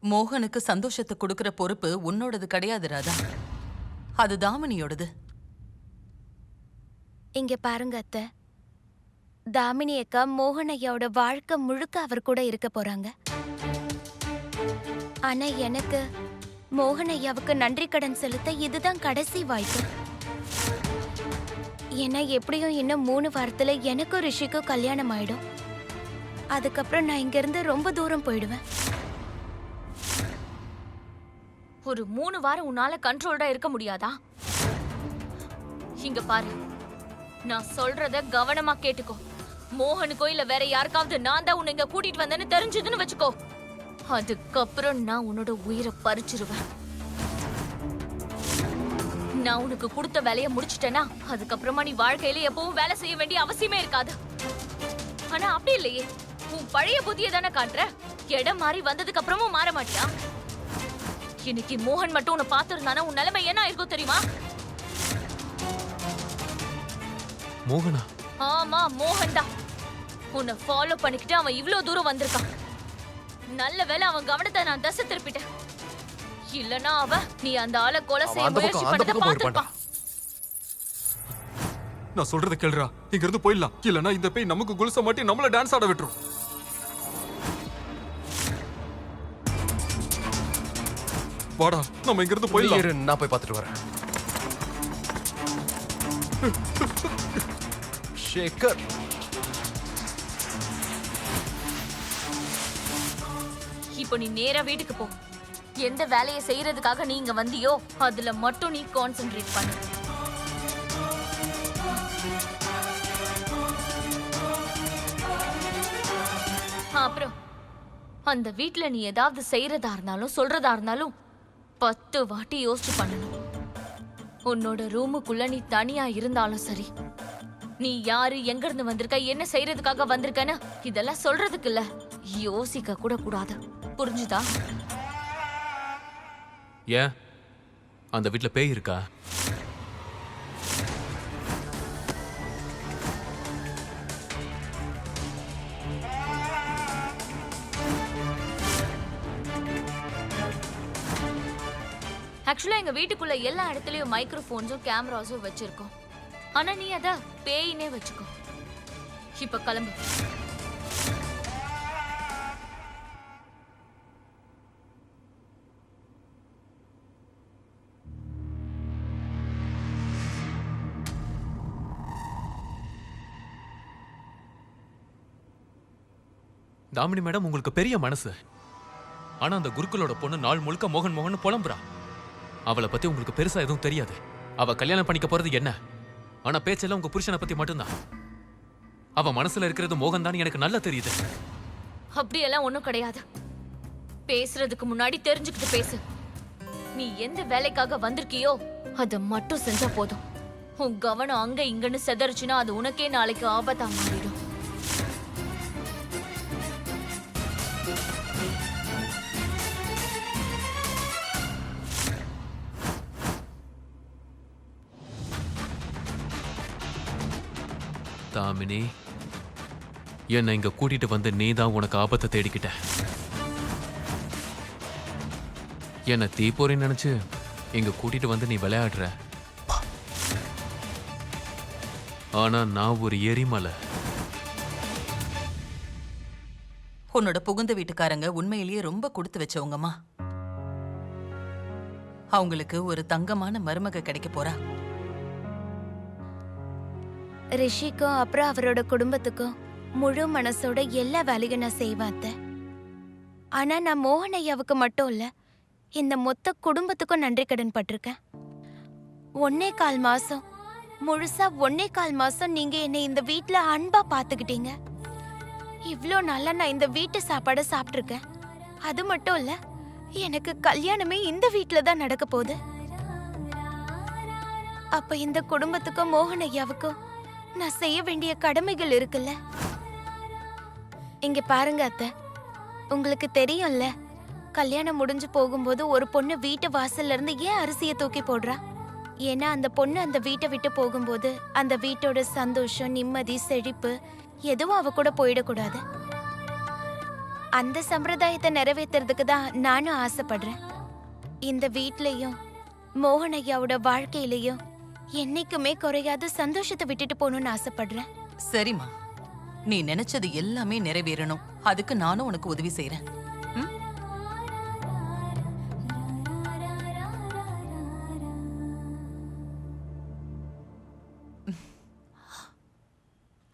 மோகனுக்கு சந்தோஷத்தை கொடுக்கிற பொறுப்பு உன்னோடது கிடையாது ராதா, அது தாமினியோடது. இங்க பாருங்க அத்தை, தாமினி அக்கா மோகன் ஐயாவோட வாழ்க்கை முழுக்க அவர் கூட இருக்க போறாங்க. ஆனா எனக்கு மோகன் ஐயாவுக்கு நன்றி கடன் செலுத்த இதுதான் கடைசி வாய்ப்பு. ஏன்னா எப்படியும் இன்னும் 3 வாரத்துல எனக்கும் ரிஷிக்கும் கல்யாணம் ஆயிடும். அதுக்கப்புறம் நான் இங்க இருந்து ரொம்ப தூரம் போயிடுவேன். ஒரு 3 வாரம் உன்னால கண்ட்ரோல்டா இருக்க முடியாதா? இங்க பாரு, நான் சொல்றத கவனமா கேட்டுக்கோ. மோகனுக்கோ இல்ல வேற யாருக்காவது நான் தான் உன்னை இங்க கூட்டிட்டு வந்தேன்னு தெரிஞ்சதுன்னு வச்சுக்கோ, அதுக்கப்புறம் நான் உன்னோட உயிரை பறிச்சிருவேன். நான் உனக்கு கொடுத்த வேலையை முடிச்சிட்டேன்னா அதுக்கப்புறமா நீ வாழ்க்கையில எப்பவும் வேலை செய்ய வேண்டிய அவசியமே இருக்காது. ஆனா அப்படி இல்லையே, உன் பழைய புத்தியை தானே காட்டுற. இடம் மாறி வந்ததுக்கு அப்புறமும் மாற மாட்டியா? இன்னைக்கு மோகன் மட்டும் உன்னை பார்த்திருந்தானா உன் நிலைமை என்ன ஆயிருக்கும் தெரியுமா? மோகனா? ஆமா, மோகன் தான். உன்னை ஃபாலோ பண்ணிக்கிட்டு அவன் இவ்ளோ தூரம் வந்திருக்கான். நல்ல வேளை அவன் கவனத்தை நான் தசை திருப்பிட்டேன். இல்லனா அவன் நீ அந்த ஆளை கொலை செய்ய முயற்சி பண்ணத பார்த்திருப்பான். நான் சொல்றத கேளுடா, இங்க இருந்து போயிடலாம். இல்லனா இந்த பேய் நமக்கு குலுச மாட்டி நம்மள டான்ஸ் ஆட விட்டுரும். வாடா, நம்ம இங்க இருந்து போயிடலாம். நான் போய் பார்த்துட்டு வரேன். ஷேகர், இப்போ நீ நேரா வீட்டுக்கு போ. எந்த வேலையை செய்யறதுக்காக நீ இங்க வந்தியோ அதுல மட்டும் நீ கான்சென்ட்ரேட் பண்ணு. அப்புறம் அந்த வீட்ல நீ ஏதாவது செய்யறதா இருந்தாலும் சொல்றதா இருந்தாலும் 10 வாட்டி யோசிச்சு பண்ணணும். உன்னோட ரூமுக்குள்ள நீ தனியா இருந்தாலும் சரி, நீ யாரு, எங்க இருந்து வந்திருக்க, என்ன செய்யறதுக்காக வந்திருக்கன்னு இதெல்லாம் சொல்றதுக்கு இல்ல, யோசிக்க கூட கூடாது. புரிஞ்சுதா? ஏன் அந்த வீட்ல பேய் இருக்கா? ஆக்சுவலா எங்க வீட்டுக்குள்ள எல்லா இடத்துலயும் மைக்ரோஃபோன்ஸும் கேமராஸும் வச்சிருக்கோம். ஆனா நீ அத பேயினே வச்சுக்கோ. இப்ப கிளம்பு. தாமினி மேடம், உங்களுக்கு பெரிய மனசு. ஆனா அந்த குருக்களோட பொண்ணு நாள் முழுக்க மோகன் மோகன் புலம்புறா. அவளை பத்தி உங்களுக்கு பெருசா எதுவும் தெரியாது. அவ கல்யாணம் பண்ணிக்க போறது என்ன? ஆனா பேச்செல்லாம் உங்க புருஷனை பத்தி மட்டும்தான். அவ மனசுல இருக்கிறது மோகன் தான் எனக்கு நல்லா தெரியுது. அப்படியெல்லாம் ஒண்ணும் கிடையாது. பேசுறதுக்கு முன்னாடி தெரிஞ்சுக்கிட்டு பேசு. நீ எந்த வேலைக்காக வந்திருக்கியோ அதை மட்டும் செஞ்சா போதும். உன் கவனம் அங்க இங்கன்னு செதறிச்சுன்னா அது உனக்கே நாளைக்கு ஆபத்தா மாறிடும். தாமினி, என்னை இங்க கூட்டிட்டு வந்து நீதான் உனக்கு ஆபத்தை தேடிக்கிட்ட. என்ன தீப்பொறி நினைச்சு இங்க கூட்டிட்டு வந்து நீ விளையாடுற. ஆனா நான் ஒரு எரிமலை. உன்னோட புகுந்த வீட்டுக்காரங்க உண்மையிலேயே ரொம்ப கொடுத்து வச்சவங்கம்மா. அவங்களுக்கு ஒரு தங்கமான மருமக கிடைக்க போறா. ரிஷிக்கும் அப்புறம் அவரோட குடும்பத்துக்கும் முழு மனசோட எல்லா வேலையும் நான் செய்வேன் அத்தை. ஆனா நான் மோகன் ஐயாவுக்கு மட்டும் இல்ல, இந்த மொத்த குடும்பத்துக்கும் நன்றி கடன் பட்டிருக்கேன். 1.25 மாசம், முழுசா 1.25 மாசம் நீங்க என்னை இந்த வீட்ல அன்பா பாத்துக்கிட்டீங்க. இவ்ளோ நாளா நான் இந்த வீட்டு சாப்பாடை சாப்பிட்டிருக்கேன். அது மட்டும் இல்ல, எனக்கு கல்யாணமே இந்த வீட்ல தான் நடக்க போகுது. அப்ப இந்த குடும்பத்துக்கும் மோகன் ஐயாவுக்கும் நான் செய்ய வேண்டிய கடமைகள் இருக்குல்ல. இங்க பாருங்க அத்தை, உங்களுக்கு தெரியும்ல, கல்யாணம் முடிஞ்சு போகும்போது ஒரு பொண்ணு வீட்டு வாசல்ல இருந்து ஏன் அரிசியை தூக்கி போடுறா? ஏன்னா அந்த பொண்ணு அந்த வீட்டை விட்டு போகும்போது அந்த வீட்டோட சந்தோஷம், நிம்மதி, செழிப்பு எதுவும் அவ கூட போயிடக்கூடாது. அந்த சம்பிரதாயத்தை நிறைவேத்துறதுக்கு தான் நானும் ஆசைப்படுறேன். இந்த வீட்லயும் மோகன் ஐயாவோட வாழ்க்கையிலயும் என்னைக்குமே குறையாத சந்தோஷத்தை விட்டுட்டு போகணும்னு ஆசைப்படுறேன். சரிம்மா, நீ நினைச்சது எல்லாமே நிறைவேறணும். அதுக்கு நானும் உனக்கு உதவி செய்யறேன். ம்?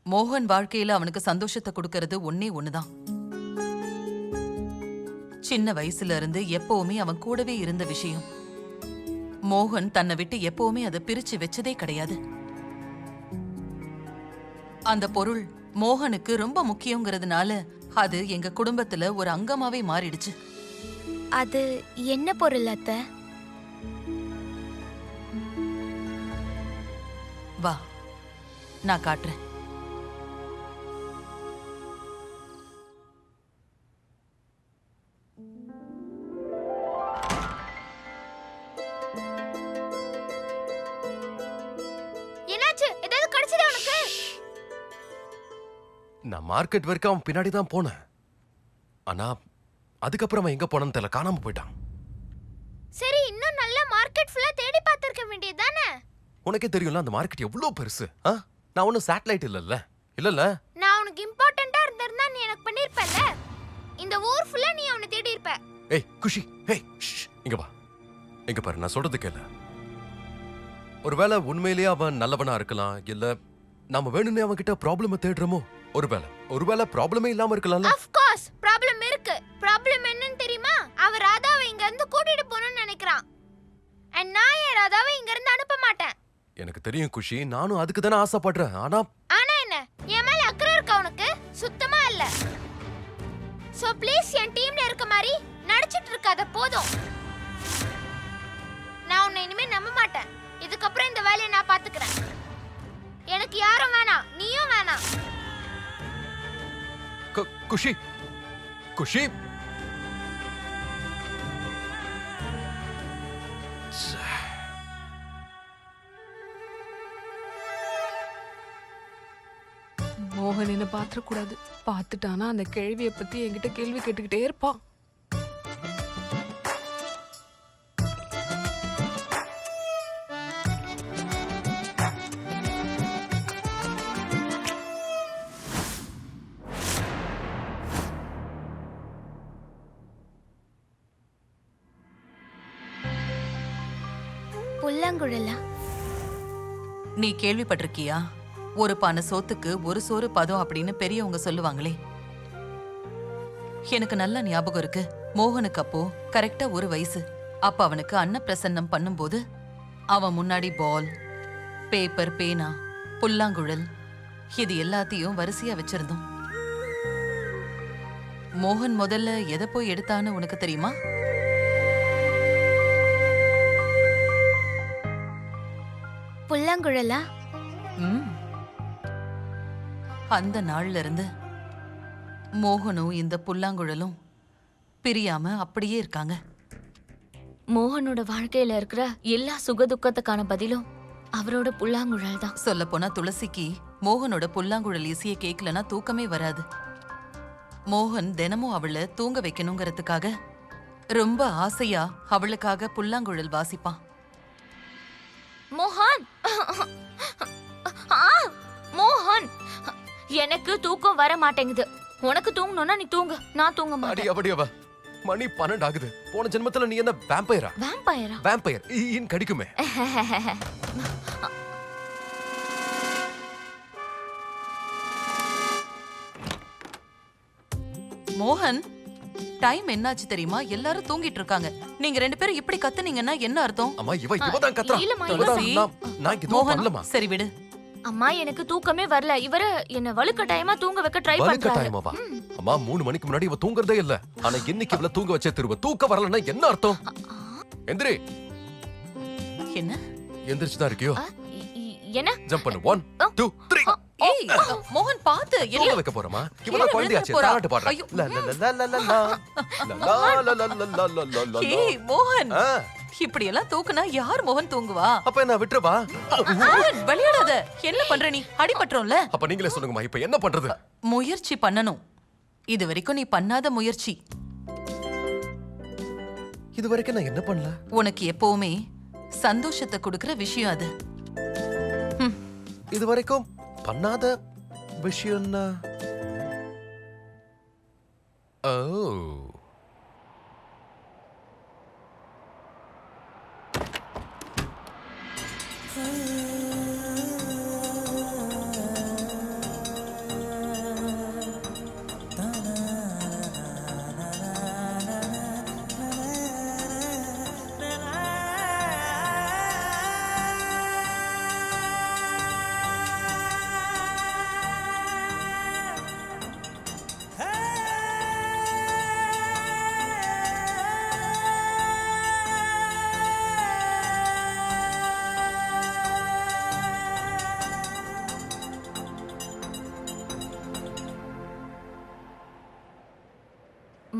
மோகன் வாழ்க்கையில அவனுக்கு சந்தோஷத்தை கொடுக்கறது ஒன்னே ஒண்ணுதான். சின்ன வயசுல இருந்து எப்பவுமே அவன் கூடவே இருந்த விஷயம். மோகன் தன்னை விட்டு எப்பவுமே அதை பிரிச்சு வச்சதே கிடையாது. அந்த பொருள் மோகனுக்கு ரொம்ப முக்கியங்கிறதுனால அது எங்க குடும்பத்துல ஒரு அங்கமாவே மாறிடுச்சு. அது என்ன பொருள் அத்தை? வா, நான் காட்டுறேன். என்னாச்சு? ஏதாவது கிடைச்சதா உனக்கு? நான் மார்க்கெட் வரைக்கும் அவன் பின்னாடி தான் போனேன். ஆனா அதுக்கப்புறம் அவன் எங்க போனான்னு தெரியல, காணாம போயிட்டான். சரி, இன்னும் நல்ல மார்க்கெட் ஃபுல்லா தேடி பார்த்திருக்க வேண்டியதுதானே? உனக்கே தெரியும்ல அந்த மார்க்கெட் எவ்வளவு பெருசு. நான் ஒன்னும் சேட்டலைட் இல்லல்ல. நான் உனக்கு இம்பார்ட்டன்ட்டா இருந்திருந்தா நீ எனக்கு பண்ணிருப்பல. இந்த ஊர் ஃபுல்லா நீ அவனை தேடி இருப்ப. ஏய் குஷி, ஏய் இங்க வா. இங்க பாரு, நான் சொல்றது கேளு. ஒருவேளை உண்மையிலேயே அவன் நல்லவனா இருக்கலாம், இல்ல நாம வேணும்னே அவன் கிட்ட ப்ராப்ளம் தேடுறோமோ. ஒருவேளை ப்ராப்ளமே இல்லாம இருக்கலாம்ல. ஆஃப் கோர்ஸ் ப்ராப்ளம் இருக்கு. ப்ராப்ளம் என்னன்னு தெரியுமா? அவ ராதாவை இங்க இருந்து கூட்டிட்டு போணும்னு நினைக்கிறான். and நான் ஏன் ராதாவை இங்க இருந்து அனுப்ப மாட்டேன். எனக்கு தெரியும் குஷி, நானும் அதுக்கு தானே ஆசைப்படுறேன். ஆனா என்ன என் மேல அக்கறை இருக்கா உனக்கு? சுத்தமா இல்ல. சோ ப்ளீஸ் என் டீம்ல இருக்க மாதிரி நடிச்சிட்டு இருக்காத, போதும். நான் உன்னை இனிமே நம்ப மாட்டேன். இதுக்கப்புறம் இந்த வேலையை நான் பாத்துக்கிறேன். எனக்கு யாரும் வேணாம், நீயும் வேணாம். குஷி மோகன் என்ன பாத்திரக்கூடாது. பார்த்துட்டானா அந்த கேள்வியை பத்தி என்கிட்ட கேள்வி கேட்டுக்கிட்டே இருப்பான். புல்லாங்குழலா? நீ கேள்விப்பட்டிருக்கியா? ஒரு பானை சோத்துக்கு ஒரு சோறு பதம் அப்படின்னு பெரியவங்க சொல்லுவாங்களே. எனக்கு நல்ல ஞாபகம் இருக்கு. மோகனுக்கு அப்போ கரெக்டா 1 வயசு. அப்ப அவனுக்கு அன்னப்பிரசன்னம் பண்ணும்போது அவன் முன்னாடி பால், பேப்பர், பேனா, புல்லாங்குழல் இது எல்லாத்தையும் வரிசையா வச்சிருந்தோம். மோகன் முதல்ல எதை போய் எடுத்தான்னு உனக்கு தெரியுமா? புல்லாங்குழலா? ம். அந்த நாள்ல இருந்து மோகனும் இந்த புல்லாங்குழலும் பிரியாம அப்படியே இருக்காங்க. மோகனோட வாழ்க்கையில இருக்கிற எல்லா சுகதுக்கத்துக்கான பதிலும் அவரோட புல்லாங்குழல் தான். சொல்ல போனா துளசிக்கு மோகனோட புல்லாங்குழல் இசையை கேட்கலனா தூக்கமே வராது. மோகன் தினமும் அவளை தூங்க வைக்கணுங்கிறதுக்காக ரொம்ப ஆசையா அவளுக்காக புல்லாங்குழல் வாசிப்பான். மோகன் மோகன், எனக்கு தூக்கம் வர மாட்டேங்குது. உனக்கு தூங்கணும்னா நீ தூங்கு, நான் தூங்க மாட்டேன். அப்படியே மணி 12 ஆகுது. போன ஜென்மத்துல நீ என்ன வேம்பயரா? வேம்பயர் ஈன் கடிக்குமே. மோகன், டைம் என்னாச்சு தெரியுமா? எல்லாரும் தூங்கிட்டு இருக்காங்க. நீங்க 2 பேரும் இப்படி கத்துனீங்கன்னா என்ன அர்த்தம்? அம்மா இவதான் கத்துறா. இல்லம்மா, துளசி, நான் எதுவும் பண்ணலமா. சரி விடு. அம்மா எனக்கு தூக்கமே வரல. இவரு என்ன வலுக்கட்டாயமா தூங்க வைக்க ட்ரை பண்றாரு. வலுக்கட்டாயமாவா? அம்மா 3 மணிக்கு முன்னாடி இவ தூங்குறதே இல்ல. ஆனா இன்னைக்கு இவள தூங்க வச்சே திரும்ப. தூக்க வரலன்னா என்ன அர்த்தம்? எந்திரி. என்ன? எந்திரிச்சு தான் இருக்கியோ? என்ன? ஜம்ப் பண்ணு. 1 2 3. ஏய் மோகன், பாத்து. தூங்க வைக்க போறமா? இவள குழந்தையாச்சே, தாலாட்டு பாடுறா. லா லா லா லா லா லா லா லா லா. ஏய் மோகன், இப்படி எல்லாம் தூக்குனா யார் மோகன் தூங்குவா? அப்ப என்ன விட்டுறவா? மோகன், விளையாடாத. என்ன பண்ற நீ? அடிபட்டுறோம்ல. அப்ப நீங்களே சொல்லுங்கம்மா, இப்ப என்ன பண்றது? முயற்சி பண்ணணும். இது வரைக்கும் நீ பண்ணாத முயற்சி. இது வரைக்கும் நான் என்ன பண்ணல? உனக்கு எப்பவுமே சந்தோஷத்தை கொடுக்கிற விஷயம் அது. இது வரைக்கும் பண்ணாத விஷயம்னா ஓ,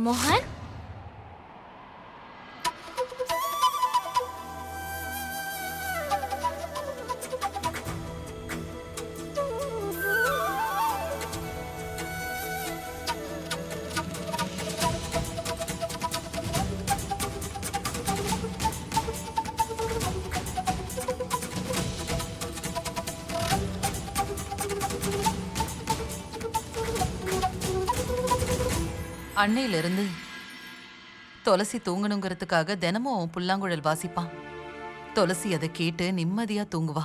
மோகன், அன்னையில இருந்து துளசி தூங்கணுங்கிறதுக்காக தினமும் அவன் புல்லாங்குழல் வாசிப்பான். துளசி அதை கேட்டு நிம்மதியா தூங்குவா.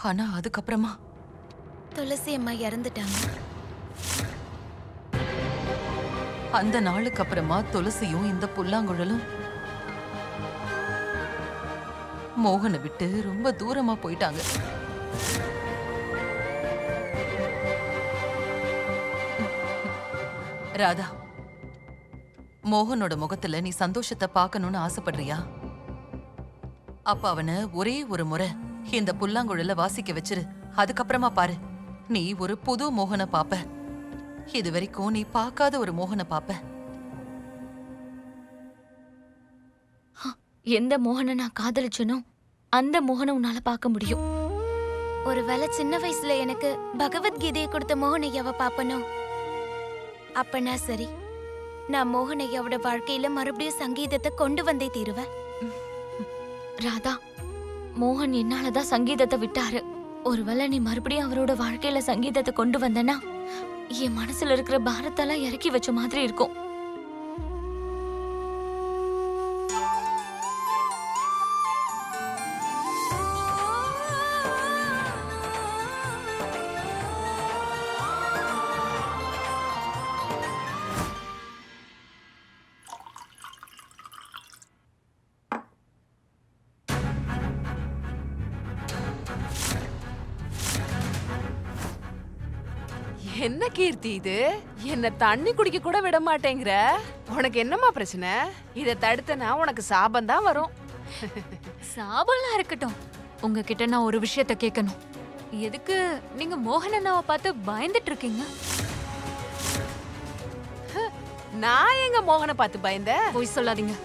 ஆனா அதுக்கப்புறமா துளசி அம்மா இறந்துட்டாங்க. அந்த நாளுக்கு அப்புறமா துளசியும் இந்த புல்லாங்குழலும் மோகனை விட்டு ரொம்ப தூரமா போயிட்டாங்க. ராதா, மோகனோட முகத்துல நீ சந்தோஷத்தை பார்க்கணும்னு ஆசைப்படுறியா? அப்ப அவனை ஒரே ஒரு முறை இந்த புல்லாங்குழல வாசிக்க வச்சிரு. அதுக்கப்புறமா பாரு, நீ ஒரு புது மோகனை பாப்ப. இது வரைக்கும் நீ பார்க்காத ஒரு மோகனை பாப்ப. எந்த மோகனை நான் காதலிச்சனோ அந்த மோகனை உன்னால பார்க்க முடியும். ஒருவேளை சின்ன வயசுல எனக்கு பகவத்கீதையை கொடுத்த மோகனையாவை பாப்பனோ? அப்பனா சரி, நான் மோகனையாவோட வாழ்க்கையில மறுபடியும் சங்கீதத்தை கொண்டு வந்தே தீருவேன். ராதா, மோகன் என்னாலதான் சங்கீதத்தை விட்டாரு. ஒருவேளை நீ மறுபடியும் அவரோட வாழ்க்கையில சங்கீதத்தை கொண்டு வந்தனா என் மனசுல இருக்கிற பாரத்தெல்லாம் இறக்கி வச்ச மாதிரி இருக்கும். என்ன கீர்த்தி இது? என்ன தண்ணி குடிக்க கூட விட மாட்டேங்கிற. உனக்கு என்னம்மா பிரச்சனை? இத தடுத்தனா உனக்கு சாபம் தான் வரும். சாபம்லாம் இருக்கட்டும், உங்ககிட்ட நான் ஒரு விஷயத்த கேட்கணும். எதுக்கு நீங்க மோகன் அண்ணாவை பார்த்து பயந்துட்டு இருக்கீங்க? நான் எங்க மோகனை பார்த்து பயந்த? போய் சொல்லாதீங்க.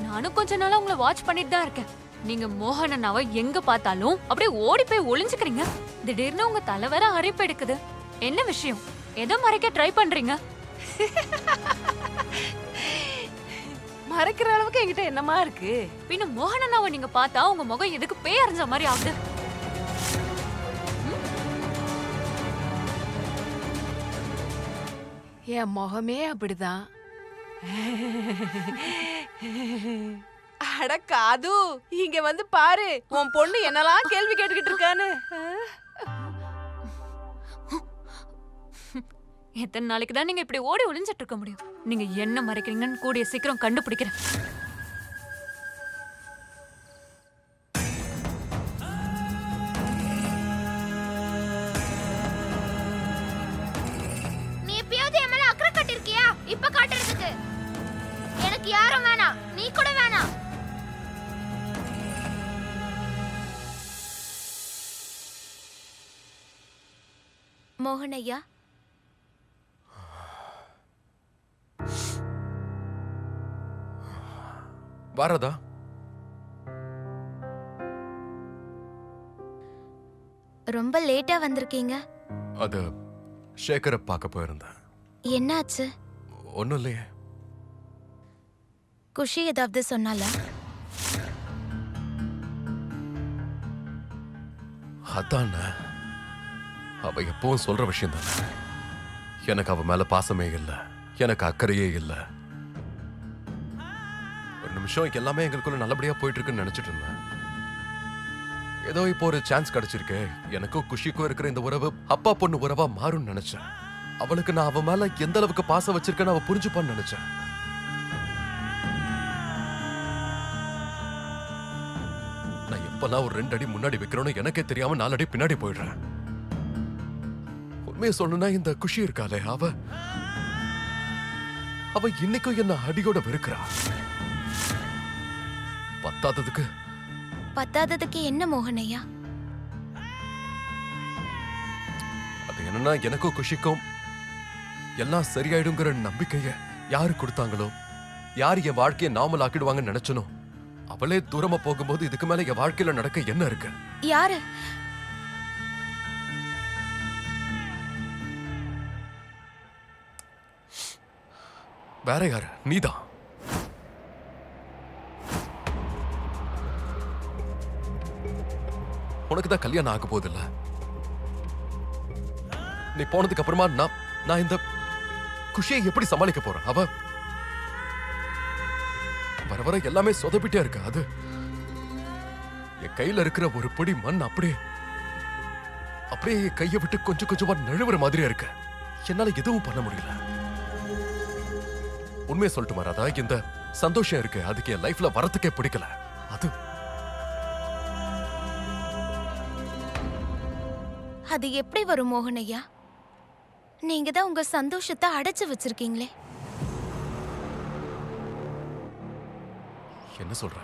நானும் கொஞ்ச நாளா உங்களை வாட்ச் பண்ணிட்டு தான் இருக்கேன். நீங்க மோகன் அண்ணாவை எங்க பார்த்தாலும் அப்படியே ஓடி போய் ஒளிஞ்சுக்கிறீங்க. திடீர்னு உங்க தலை வேற அரிப்பு எடுக்குது. என்ன விஷயம்? எதை மறைக்க ட்ரை பண்றீங்க? மறைக்கிற அளவுக்கு என்கிட்ட என்னமா இருக்கு? பின்ன மோகன் அண்ணாவை நீங்க பார்த்தா உங்க முகம் எதுக்கு பேய் அரைஞ்ச மாதிரி ஆகுது? என் முகமே அப்படிதான். அட காது, இங்க வந்து பாரு, உன் பொண்ணு என்னெல்லாம் கேள்வி கேட்டுக்கிட்டு இருக்கான்னு. எத்தனை நாளைக்கு தான் நீங்க இப்படி ஓடி ஒளிஞ்சிட்டு இருக்க முடியும்? நீங்க என்ன மறைக்கிறீங்கன்னு கூடிய சீக்கிரம் கண்டுபிடிக்கிறேன். நீ எப்பயாவது என் மேல அக்கறை காட்டிருக்கியா? இப்ப காட்டுறதுக்கு எனக்கு யாரும் வேணாம், நீ கூட வேணாம். மோகனையா, வாரதா, ரொம்ப லேட்டா வந்திருக்கீங்க. அது சேகரை பார்க்க போயிருந்தேன். என்னாச்சு? ஒன்றும் இல்லையே. குஷி ஏதாவது சொன்னால? அதான் அவ எப்பவும் சொல்ற விஷயம் தானே. எனக்கு அவ மேல பாசமே இல்லை, எனக்கு அக்கறையே இல்லை. ஒரு நிமிஷம் எல்லாமே எங்களுக்குள்ள நல்லபடியா போயிட்டு இருக்குன்னு நினைச்சிட்டு இருந்தேன். ஏதோ இப்போ ஒரு சான்ஸ் கிடைச்சிருக்கு. எனக்கும் குஷிக்கும் இருக்கிற இந்த உறவு அப்பா பொண்ணு உறவா மாறும்னு நினைச்சேன். அவளுக்கு நான் அவ மேல எந்த அளவுக்கு பாசம் வச்சிருக்கேன்னு அவ புரிஞ்சுப்பான்னு நினைச்சேன். நான் எப்பெல்லாம் ஒரு 2 அடி முன்னாடி வைக்கிறோன்னு எனக்கே தெரியாம 4 அடி பின்னாடி போயிடுறேன். உண்மையை சொல்லணும்னா இந்த குஷி இருக்காளே, அவ இன்னைக்கும் என்ன அடியோட வெறுக்கிறா. பத்தாததுக்கு என்ன மோகனையா? அது என்னன்னா, எனக்கும் குஷிக்கும் எல்லாம் சரியாயிடுங்கிற நம்பிக்கைய யாரு கொடுத்தாங்களோ, யார் என் வாழ்க்கையை நார்மல் ஆக்கிடுவாங்கன்னு நினைச்சனோ, அவளே தூரமா போகும்போது இதுக்கு மேல என் வாழ்க்கையில நடக்க என்ன இருக்கு? யாரு? வேற யாரு? நீதான். உனக்கு தான் கல்யாணம் ஆக போதில்ல. நீ போனதுக்கு அப்புறமா நான் இந்த குஷியை எப்படி சமாளிக்க போறேன்? அவ வர வர எல்லாமே சொதப்பிட்டே இருக்கு. அது என் கையில இருக்கிற ஒரு பொடி மண் அப்படியே கையை விட்டு கொஞ்சம் கொஞ்சமா நழுவுற மாதிரியா இருக்கு. என்னால எதுவும் பண்ண முடியல. உண்மையை சொல்லட்டு மாறாதா, இந்த சந்தோஷம் இருக்கு, அதுக்கு என் லைஃப்ல வரத்துக்கே பிடிக்கல. அது எப்படி வரும் மோகனையா? நீங்க தான் உங்க சந்தோஷத்தை அடைச்சு வச்சிருக்கீங்களே. என்ன சொல்ற?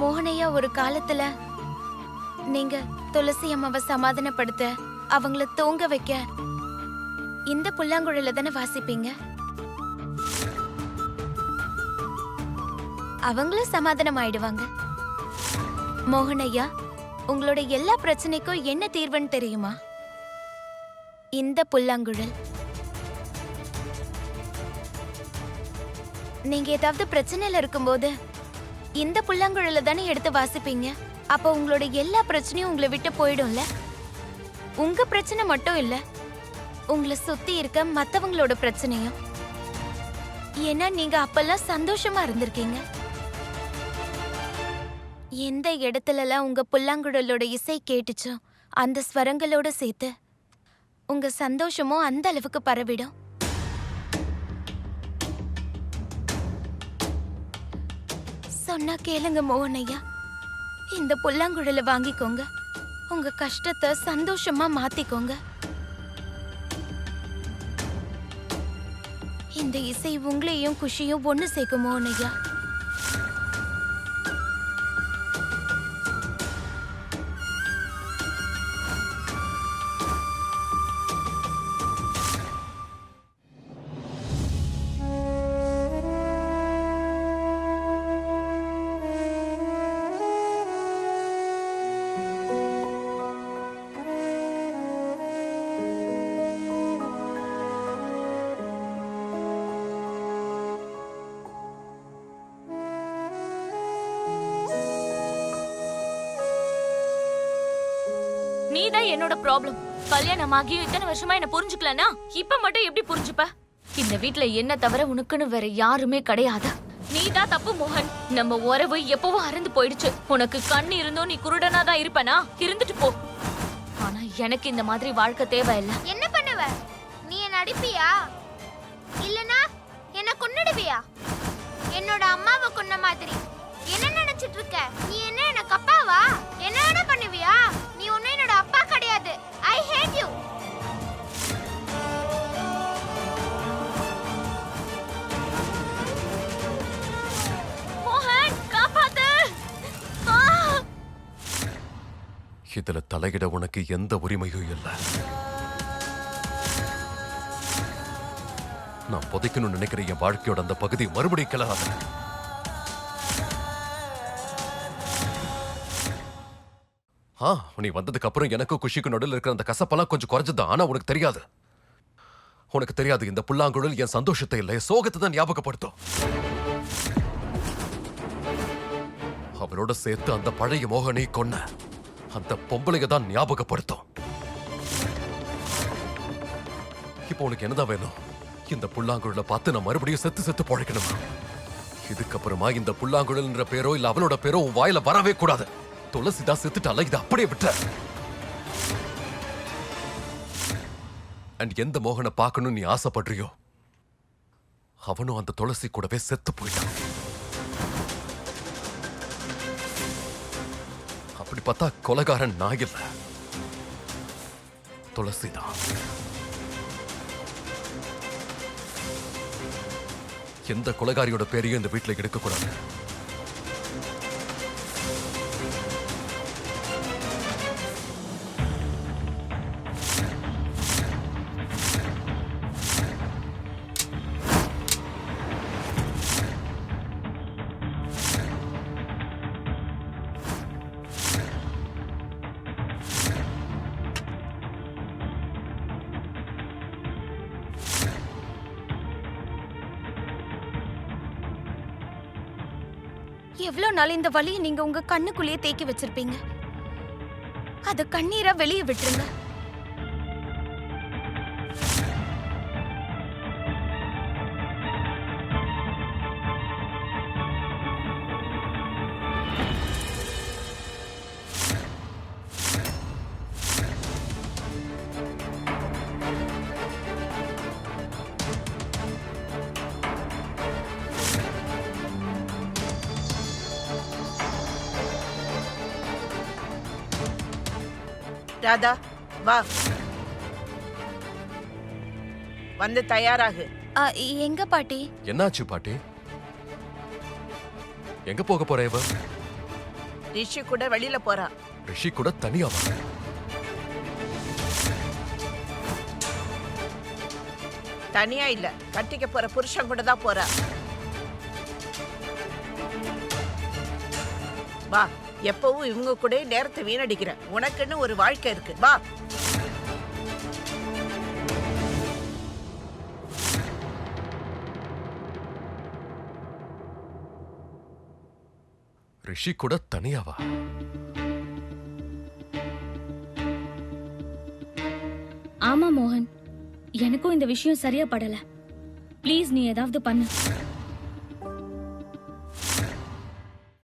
மோகனையா, ஒரு காலத்துல நீங்க துளசி அம்மாவை சமாதானப்படுத்த, அவங்கள தூங்க வைக்க இந்த புல்லாங்குழல தானே வாசிப்பீங்க. அவங்களும் சமாதானம் ஆயிடுவாங்க. மோகனையா, உங்களோட எல்லா பிரச்சனைக்கும் என்ன தீர்வுன்னு தெரியுமா? இந்த புல்லாங்குழல். நீங்க ஏதாவது பிரச்சனையில இருக்கும்போது இந்த புல்லாங்குழல தானே எடுத்து வாசிப்பீங்க. அப்ப உங்களோட எல்லா பிரச்சனையும் உங்களை விட்டு போயிடும்ல. உங்க பிரச்சனை மட்டும் இல்ல, உங்களை சுத்தி இருக்க மத்தவங்களோட பிரச்சனையும். ஏன்னா நீங்க அப்பெல்லாம் சந்தோஷமா இருந்திருக்கீங்க. எந்த இடத்துலலாம் உங்க புல்லாங்குழலோட இசை கேட்டுச்சோ அந்த ஸ்வரங்களோட சேர்த்து உங்க சந்தோஷமும் அந்த அளவுக்கு பரவிடும். சொன்னா கேளுங்க மோகனையா, இந்த புல்லாங்குழல வாங்கிக்கோங்க. உங்க கஷ்டத்தை சந்தோஷமா மாத்திக்கோங்க. இந்த இசை உங்களையும் குஷியும் ஒண்ணு சேர்க்கும் மோகனையா. நீதான் என்னோட ப்ராப்ளம். கல்யாணம் ஆகி இத்தனை வருஷமா என்ன புரிஞ்சுக்கலனா இப்ப மட்டும் எப்படி புரிஞ்சுப்ப? இந்த வீட்ல என்ன தவிர உனக்குன்னு வேற யாருமே கிடையாது. நீதான் தப்பு மோகன். நம்ம உறவு எப்பவோ அறந்து போயிடுச்சு. உனக்கு கண்ணு இருந்தோ நீ குருடனா தான் இருப்பனா? இருந்துட்டு போ. ஆனா எனக்கு இந்த மாதிரி வாழ்க்கை தேவையில்லை. என்ன பண்ணுவ? நீ என்ன அடிப்பியா? இல்லனா என்ன கொன்னுடுவியா? என்னோட அம்மாவை கொன்ன மாதிரி என்ன நினைச்சிட்டு இருக்க? நீ என்ன எனக்கு அப்பாவா? என்ன பண்ணுவியா? நீ ஒன்னும் என்னோட அப்பா கிடையாது. கிடையாது. ஐ ஹேட் யூ. மோகன் காப்பாத்து. ஆ! இதுல தலையிட உனக்கு எந்த உரிமையும் இல்லை. நான் புதைக்கணும்னு நினைக்கிற என் வாழ்க்கையோட அந்த பகுதி மறுபடியும் கிளறாத. நீ வந்ததுக்கு அப்புறம் எனக்கும் குஷிக்கு நடுவில் இருக்கிற அந்த கசப்பெல்லாம் கொஞ்சம் குறைஞ்சது. ஆனா உனக்கு தெரியாது, உனக்கு தெரியாது, இந்த புல்லாங்குழல் என் சந்தோஷத்தை இல்லை, சோகத்தை தான் ஞாபகப்படுத்தும். அவளோட சேர்த்து அந்த பழைய மோகனை கொன்ன அந்த பொம்பளைய தான் ஞாபகப்படுத்தும். இப்போ உனக்கு என்னதான் வேணும்? இந்த புல்லாங்குழலை பார்த்து நான் மறுபடியும் செத்து செத்து பொழைக்கணுமா? இதுக்கப்புறமா இந்த புல்லாங்குழல்ன்ற பேரோ இல்ல அவளோட பேரோ உன் வாயில வரவே கூடாது. துளசிதான் செத்துட்டால, இதை அப்படியே விட்ட. அண்ட் எந்த மோகனை பார்க்கணும் நீ ஆசைப்படுறியோ அவனும் அந்த துளசி கூடவே செத்து போயிட்டான். அப்படி பார்த்தா கொலைகாரன் நான் இல்ல, துளசிதான். எந்த கொலைகாரியோட பேரையும் இந்த வீட்டுல எடுக்கக்கூடாது. எவ்வளவு நாள் இந்த வலியை நீங்க உங்க கண்ணுக்குள்ளேயே தேக்கி வச்சிருப்பீங்க? அத கண்ணீரா வெளியே விட்டுருங்க. ராதா, வா, வந்து தயாராகு. எங்க பாட்டி? என்னாச்சு பாட்டி? எங்க போக போற இவ? ரிஷி கூட வெளியில போறா. ரிஷி கூட தனியாவா? தனியா இல்ல, கட்டிக்க போற புருஷன் கூட தான் போறா. வா, எப்பவும் இவங்க கூட நேரத்தை வீணடிக்கிற. உனக்குன்னு ஒரு வாழ்க்கை இருக்கு. வா. ரிஷி கூட தனியாவா? ஆமா மோகன், எனக்கும் இந்த விஷயம் சரியா படல. ப்ளீஸ் நீ ஏதாவது பண்ணு.